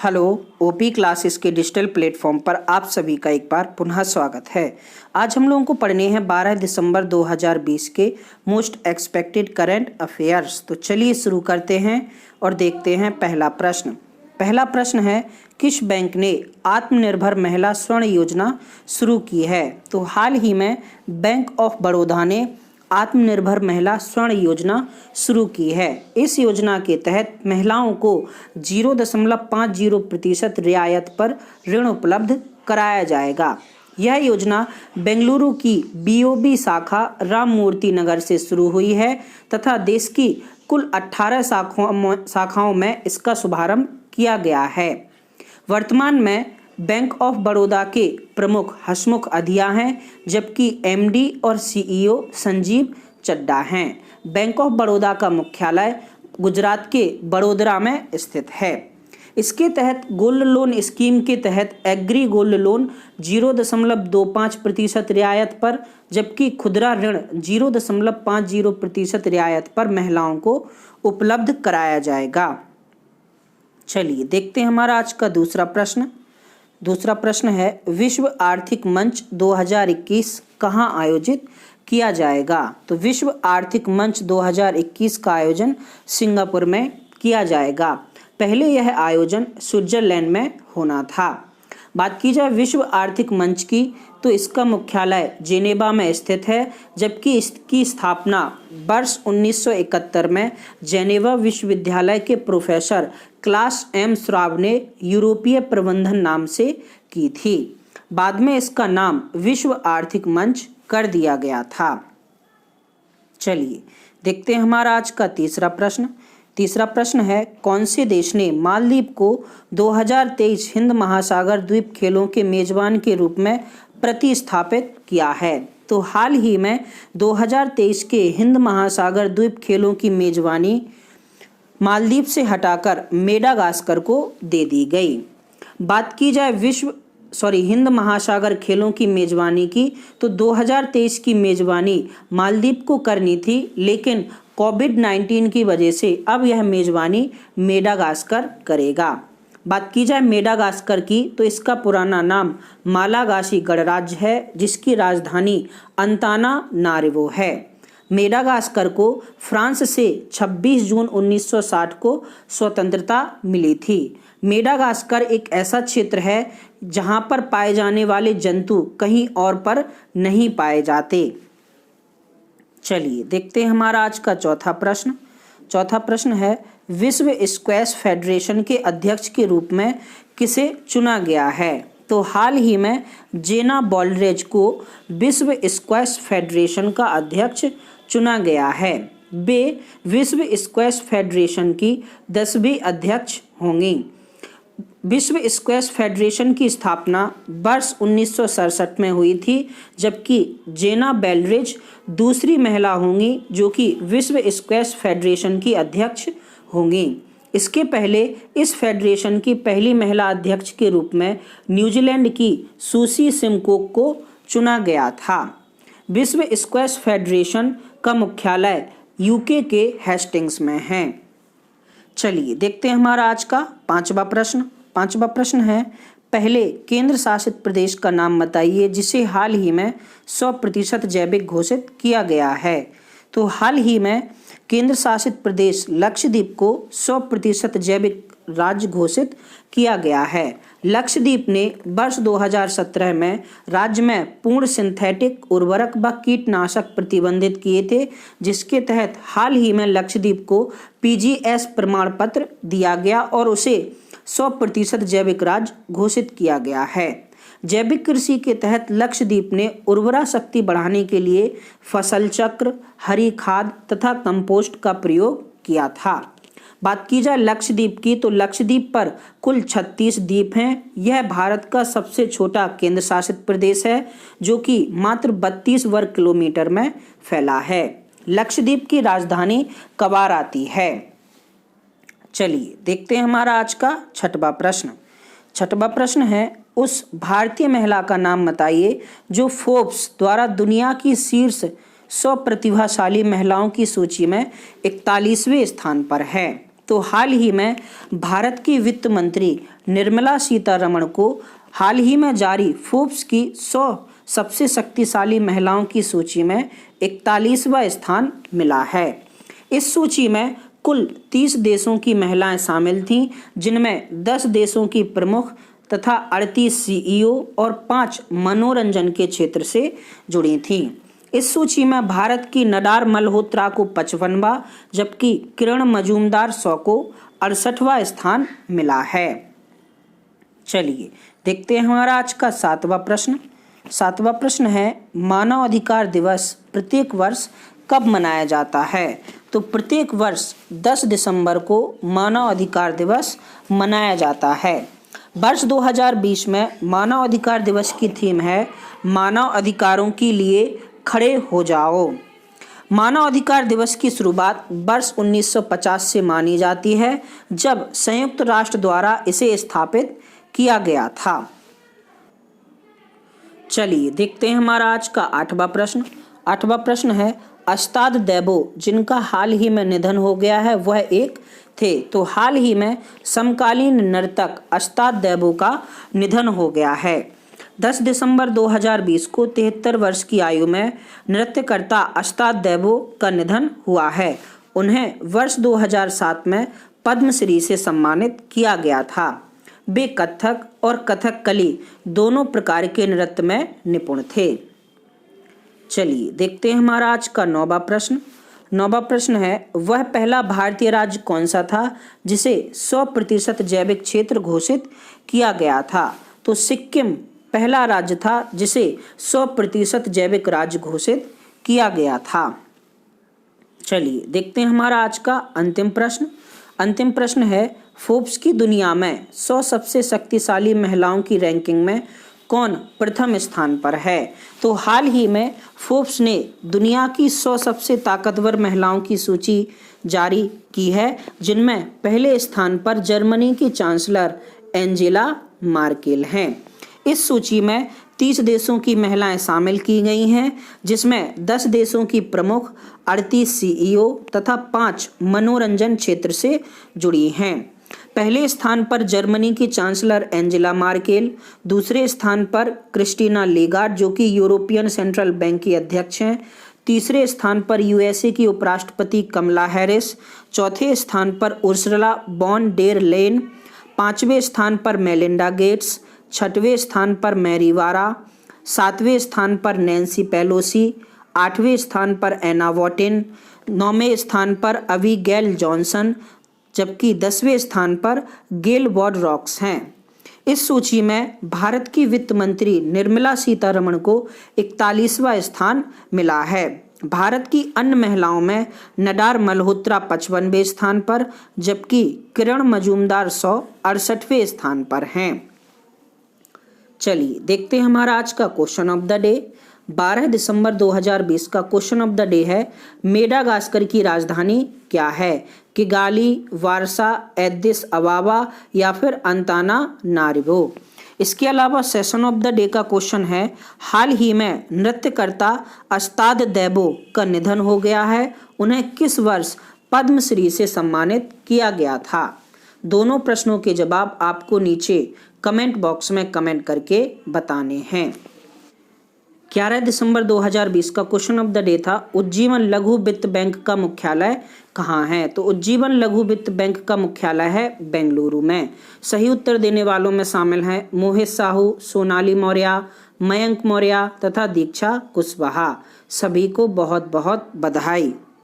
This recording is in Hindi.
हेलो, ओपी क्लासेस के डिजिटल प्लेटफॉर्म पर आप सभी का एक बार पुनः स्वागत है। आज हम लोगों को पढ़ने हैं 12 दिसंबर 2020 के मोस्ट एक्सपेक्टेड करंट अफेयर्स। तो चलिए शुरू करते हैं और देखते हैं पहला प्रश्न। पहला प्रश्न है, किस बैंक ने आत्मनिर्भर महिला स्वर्ण योजना शुरू की है? तो हाल ही में बैंक ऑफ बड़ौदा ने आत्मनिर्भर महिला स्वर्ण योजना शुरू की है। इस योजना के तहत महिलाओं को 0.50% रियायत पर ऋण उपलब्ध कराया जाएगा। यह योजना बेंगलुरु की बीओबी शाखा राममूर्ति नगर से शुरू हुई है तथा देश की कुल 18 शाखाओं में इसका शुभारंभ किया गया है। वर्तमान में बैंक ऑफ बड़ौदा के प्रमुख हसमुख अधिया हैं, जबकि एमडी और सीईओ संजीव चड्ढा हैं। बैंक ऑफ बड़ौदा का मुख्यालय गुजरात के बड़ोदरा में स्थित है। इसके तहत गोल्ड लोन स्कीम के तहत एग्री गोल्ड लोन 0.25% रियायत पर, जबकि खुदरा ऋण 0.50% रियायत पर महिलाओं को उपलब्ध कराया जाएगा। चलिए देखते हैं हमारा आज का दूसरा प्रश्न। दूसरा प्रश्न है, विश्व आर्थिक मंच 2021 कहाँ आयोजित किया जाएगा? तो विश्व आर्थिक मंच 2021 का आयोजन सिंगापुर में किया जाएगा। पहले यह आयोजन स्विट्जरलैंड में होना था। बात की जाए विश्व आर्थिक मंच की, तो इसका मुख्यालय जेनेवा में स्थित है, जबकि इसकी स्थापना वर्ष 1971 में जेनेवा विश्वविद्यालय के प्रोफेसर क्लास एम श्वाब ने यूरोपीय प्रबंधन नाम से की थी। बाद में इसका नाम विश्व आर्थिक मंच कर दिया गया था। चलिए देखते हैं हमारा आज का तीसरा प्रश्न। तीसरा प्रश्न है, कौन से देश ने मालदीव को 2023 हिंद महासागर द्वीप खेलों के मेजबान के रूप में प्रतिस्थापित किया है? तो हाल ही में 2023 के हिंद महासागर द्वीप खेलों की मेजबानी मालदीव से हटाकर मेडागास्कर को दे दी गई। बात की जाए हिंद महासागर खेलों की मेजबानी की, तो 2023 की मेजबानी मालदीव को करनी थी, लेकिन कोविड-19 की वजह से अब यह मेजबानी मेडागास्कर करेगा। बात की जाए मेडागास्कर की, तो इसका पुराना नाम मालागासी गणराज्य है, जिसकी राजधानी अंतानानारिवो है। मेडागास्कर को फ्रांस से 26 जून 1960 को स्वतंत्रता मिली थी। मेडागास्कर एक ऐसा क्षेत्र है जहां पर पाए जाने वाले जंतु कहीं और पर नहीं पाए जाते। चलिए देखते हैं हमारा आज का चौथा प्रश्न। चौथा प्रश्न है, विश्व स्क्वैश फेडरेशन के अध्यक्ष के रूप में किसे चुना गया है? तो हाल ही में जेना बॉल्ड्रेज को विश्व स्क्वैश फेडरेशन का अध्यक्ष चुना गया है। वे विश्व स्क्वैश फेडरेशन की 10वीं अध्यक्ष होंगी। विश्व स्क्वैश फेडरेशन की स्थापना वर्ष 1967 में हुई थी, जबकि जेना बॉल्ड्रेज दूसरी महिला होंगी जो कि विश्व स्क्वैश फेडरेशन की अध्यक्ष होंगी। इसके पहले इस फेडरेशन की पहली महिला अध्यक्ष के रूप में न्यूजीलैंड की सुसी सिमकोक को चुना गया था। विश्व स्क्वैश फेडरेशन का मुख्यालय यूके के हेस्टिंग्स में है। चलिए देखते हैं हमारा आज का पांचवा प्रश्न। पांचवा प्रश्न है, पहले केंद्र शासित प्रदेश का नाम बताइए जिसे हाल ही में 100% जैविक घोषित किया गया है। तो हाल ही में केंद्र शासित प्रदेश लक्षद्वीप को 100% जैविक राज्य घोषित किया गया है। लक्षद्वीप ने वर्ष 2017 में राज्य में पूर्ण सिंथेटिक उर्वरक व कीटनाशक प्रतिबंधित किए थे, जिसके तहत हाल ही में लक्षद्वीप को पीजीएस प्रमाण पत्र दिया गया और उसे 100% जैविक राज्य घोषित किया गया है। जैविक कृषि के तहत लक्षद्वीप ने उर्वरा शक्ति बढ़ाने के लिए फसल चक्र, हरी खाद तथा कंपोस्ट का प्रयोग किया था। बात की जाए लक्षद्वीप की, तो लक्षद्वीप पर कुल 36 द्वीप हैं। यह भारत का सबसे छोटा केंद्र शासित प्रदेश है, जो कि मात्र 32 वर्ग किलोमीटर में फैला है। लक्षद्वीप की राजधानी कवाराती है। चलिए देखते हैं हमारा आज का छठवां प्रश्न। छठवां प्रश्न है, उस भारतीय महिला का नाम बताइए जो फोर्ब्स द्वारा दुनिया की शीर्ष 100 प्रतिभाशाली महिलाओं की सूची में 41वें स्थान पर है। तो हाल ही में भारत की वित्त मंत्री निर्मला सीतारमण को हाल ही में जारी फोर्ब्स की 100 सबसे शक्तिशाली महिलाओं की सूची में 41वां स्थान मिला है। इस सूची में कुल 30 देशों की महिलाएं शामिल थीं, जिनमें 10 देशों की प्रमुख तथा 38 सीईओ और 5 मनोरंजन के क्षेत्र से जुड़ी थीं। इस सूची में भारत की नडार मल्होत्रा को 55वां, जबकि किरण मजूमदार 100 को 68वां स्थान मिला है। चलिए देखते हैं हमारा आज का 7वां प्रश्न। 7वां प्रश्न है, मानव अधिकार दिवस प्रत्येक वर्ष कब मनाया जाता है? तो प्रत्येक वर्ष 10 दिसंबर को मानव अधिकार दिवस मनाया जाता है। वर्ष 2020 में मानव अधिकार दिवस की थीम है मानव अधिकारों के लिए खड़े हो जाओ। मानव अधिकार दिवस की शुरुआत वर्ष 1950 से मानी जाती है, जब संयुक्त राष्ट्र द्वारा इसे स्थापित किया गया था। चलिए देखते हैं हमारा आज का 8वां प्रश्न। 8वां प्रश्न है, अस्ताद देबो जिनका हाल ही में निधन हो गया है वह एक थे। तो हाल ही में समकालीन नर्तक अस्ताद देबो का निधन हो गया है। 10 दिसंबर 2020 को 73 वर्ष की आयु में नृत्यकर्ता अस्ताद देबो का निधन हुआ है। उन्हें वर्ष 2007 में पद्मश्री से सम्मानित किया गया था। वे कथक और कथकली दोनों प्रकार के नृत्य में निपुण थे। चलिए देखते हैं हमारा आज का 9वां प्रश्न। 9वां प्रश्न है, वह पहला भारतीय राज्य कौन सा था जिसे 100% जैविक क्षेत्र घोषित किया गया था? तो सिक्किम पहला राज्य था जिसे 100% जैविक राज्य घोषित किया गया था। चलिए देखते हैं हमारा आज का अंतिम प्रश्न। अंतिम प्रश्न है, फोर्ब्स की दुनिया में 100 सबसे शक्तिशाली महिलाओं की रैंकिंग में कौन प्रथम स्थान पर है? तो हाल ही में फोर्ब्स ने दुनिया की 100 सबसे ताकतवर महिलाओं की सूची जारी की है, जिनमें पहले स्थान पर जर्मनी की चांसलर एंजेला मार्केल हैं। इस सूची में 30 देशों की महिलाएं शामिल की गई हैं, जिसमें 10 देशों की प्रमुख, 38 सीईओ तथा 5 मनोरंजन क्षेत्र से जुड़ी हैं। पहले स्थान पर जर्मनी की चांसलर एंजेला मार्केल, दूसरे स्थान पर क्रिस्टीना लेगार्ड जो कि यूरोपियन सेंट्रल बैंक की अध्यक्ष हैं, तीसरे स्थान पर यूएसए की उपराष्ट्रपति कमला हैरिस, चौथे स्थान पर उर्सुला वॉन डेर लेyen, 5वें स्थान पर मेलिंडा गेट्स, 6वें स्थान पर मैरी वारा, 7वें स्थान पर नैन्सी पेलोसी, 8वें स्थान पर एना वॉटिन, 9वें स्थान पर अबिगैल जॉनसन, जबकि 10वें स्थान पर गेल वॉडरॉक्स हैं। इस सूची में भारत की वित्त मंत्री निर्मला सीतारमण को 41वां स्थान मिला है। भारत की अन्य महिलाओं में नडार मल्होत्रा 55वें स्थान पर, जबकि किरण मजूमदार 168वें स्थान पर हैं। चलिए देखते हैं हमारा आज का क्वेश्चन ऑफ द डे। 12 दिसंबर 2020 का क्वेश्चन ऑफ द डे है, मेडागास्कर की राजधानी क्या है? किगाली, वारसा, एडिस अबाबा या फिर अंतानानारिवो। इसके अलावा सेशन ऑफ द डे का क्वेश्चन है, हाल ही में नृत्यकर्ता अस्ताद देबो का निधन हो गया है, उन्हें किस वर्ष पद्मश्री से सम्मानित किया गया था? दोनों प्रश्नों के जवाब आपको नीचे कमेंट बॉक्स में कमेंट करके बताने हैं। 11 दिसंबर 2020 का क्वेश्चन ऑफ द डे था, उज्जीवन लघु वित्त बैंक का मुख्यालय कहाँ है? तो उज्जीवन लघु वित्त बैंक का मुख्यालय है बेंगलुरु में। सही उत्तर देने वालों में शामिल हैं मोहित साहू, सोनाली मौर्य, मयंक मौर्य तथा दीक्षा कुशवाहा। सभी को बहुत बहुत बधाई।